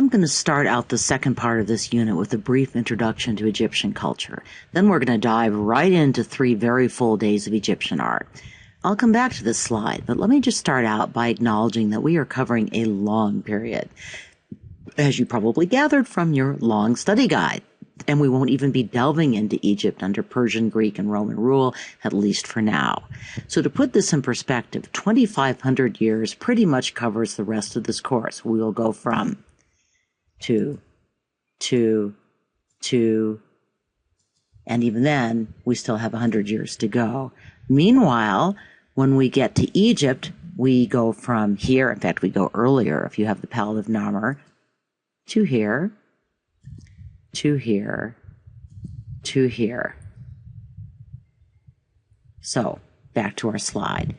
I'm going to start out the second part of this unit with a brief introduction to Egyptian culture. Then we're going to dive right into 3 very full days of Egyptian art. I'll come back to this slide, but let me just start out by acknowledging that we are covering a long period, as you probably gathered from your long study guide. And we won't even be delving into Egypt under Persian, Greek, and Roman rule, at least for now. So to put this in perspective, 2,500 years pretty much covers the rest of this course. We will go from to, and even then, we still have 100 years to go. Meanwhile, when we get to Egypt, we go from here, in fact, we go earlier, if you have the palette of Narmer, to here, to here, to here. So, back to our slide.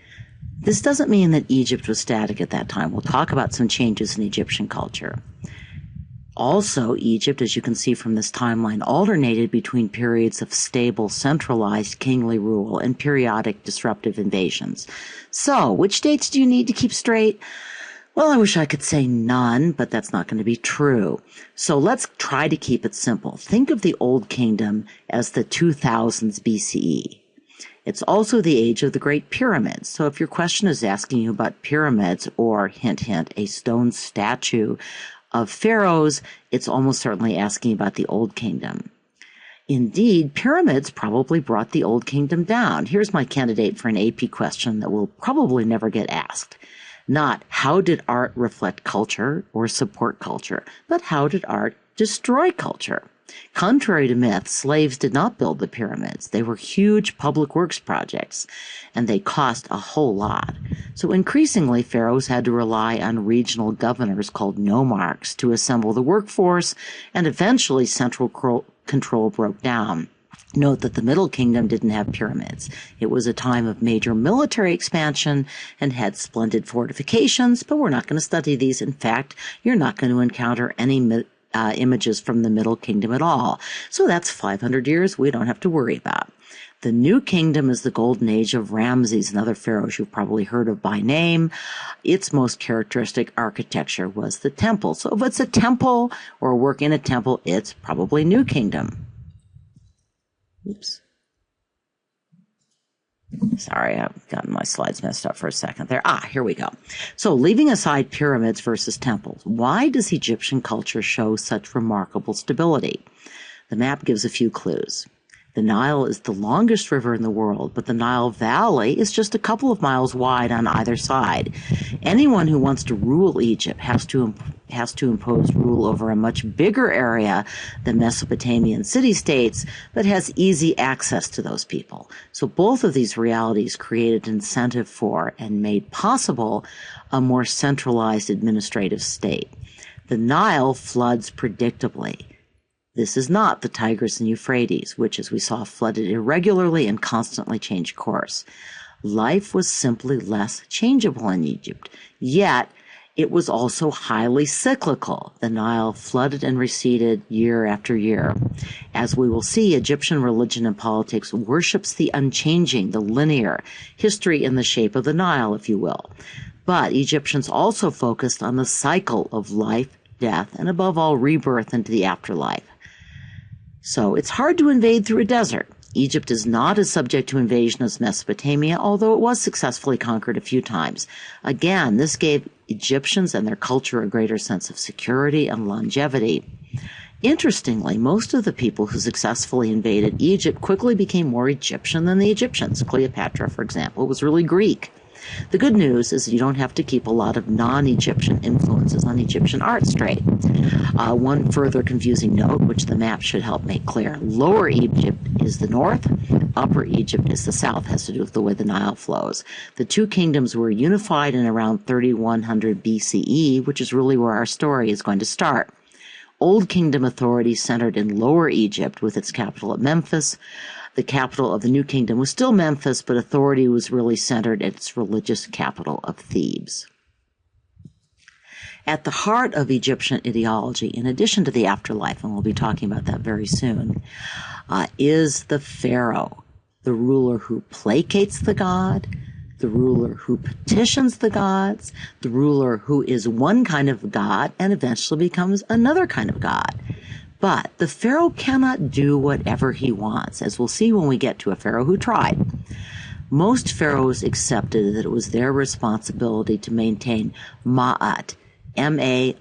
This doesn't mean that Egypt was static at that time. We'll talk about some changes in Egyptian culture. Also, Egypt, as you can see from this timeline, alternated between periods of stable, centralized kingly rule and periodic disruptive invasions. So, which dates do you need to keep straight? Well, I wish I could say none, but that's not going to be true. So let's try to keep it simple. Think of the Old Kingdom as the 2000s BCE. It's also the age of the Great Pyramids. So if your question is asking you about pyramids or, hint, hint, a stone statue of pharaohs, it's almost certainly asking about the Old Kingdom. Indeed, pyramids probably brought the Old Kingdom down. Here's my candidate for an AP question that will probably never get asked. Not how did art reflect culture or support culture, but how did art destroy culture? Contrary to myth, slaves did not build the pyramids. They were huge public works projects, and they cost a whole lot. So increasingly, pharaohs had to rely on regional governors called nomarchs to assemble the workforce, and eventually central control broke down. Note that the Middle Kingdom didn't have pyramids. It was a time of major military expansion and had splendid fortifications, but we're not going to study these. In fact, you're not going to encounter any images from the Middle Kingdom at all. So that's 500 years we don't have to worry about. The New Kingdom is the golden age of Ramses and other pharaohs you've probably heard of by name. Its most characteristic architecture was the temple. So if it's a temple or work in a temple, it's probably New Kingdom. Oops. Sorry, I've gotten my slides messed up for a second there. Here we go. So leaving aside pyramids versus temples, why does Egyptian culture show such remarkable stability? The map gives a few clues. The Nile is the longest river in the world, but the Nile Valley is just a couple of miles wide on either side. Anyone who wants to rule Egypt has to impose rule over a much bigger area than Mesopotamian city-states, but has easy access to those people. So both of these realities created incentive for and made possible a more centralized administrative state. The Nile floods predictably. This is not the Tigris and Euphrates, which, as we saw, flooded irregularly and constantly changed course. Life was simply less changeable in Egypt, yet it was also highly cyclical. The Nile flooded and receded year after year. As we will see, Egyptian religion and politics worships the unchanging, the linear, history in the shape of the Nile, if you will. But Egyptians also focused on the cycle of life, death, and above all, rebirth into the afterlife. So it's hard to invade through a desert. Egypt is not as subject to invasion as Mesopotamia, although it was successfully conquered a few times. Again, this gave Egyptians and their culture a greater sense of security and longevity. Interestingly, most of the people who successfully invaded Egypt quickly became more Egyptian than the Egyptians. Cleopatra, for example, was really Greek. The good news is you don't have to keep a lot of non-Egyptian influences on Egyptian art straight. One further confusing note, which the map should help make clear. Lower Egypt is the north, Upper Egypt is the south, has to do with the way the Nile flows. The two kingdoms were unified in around 3100 BCE, which is really where our story is going to start. Old Kingdom authority centered in Lower Egypt with its capital at Memphis. The capital of the New Kingdom was still Memphis, but authority was really centered at its religious capital of Thebes. At the heart of Egyptian ideology, in addition to the afterlife, and we'll be talking about that very soon, is the pharaoh, the ruler who placates the god, the ruler who petitions the gods, the ruler who is one kind of god and eventually becomes another kind of god. But the pharaoh cannot do whatever he wants, as we'll see when we get to a pharaoh who tried. Most pharaohs accepted that it was their responsibility to maintain ma'at, M-A''A'-T,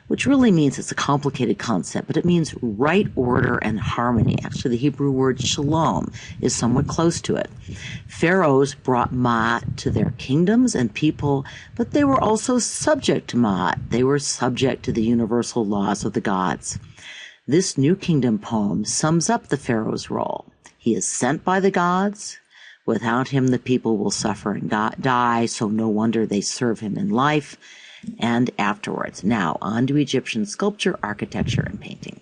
which really means, it's a complicated concept, but it means right order and harmony. Actually, the Hebrew word shalom is somewhat close to it. Pharaohs brought ma'at to their kingdoms and people, but they were also subject to ma'at. They were subject to the universal laws of the gods. This New Kingdom poem sums up the pharaoh's role. He is sent by the gods. Without him, the people will suffer and die, so no wonder they serve him in life and afterwards. Now, on to Egyptian sculpture, architecture, and painting.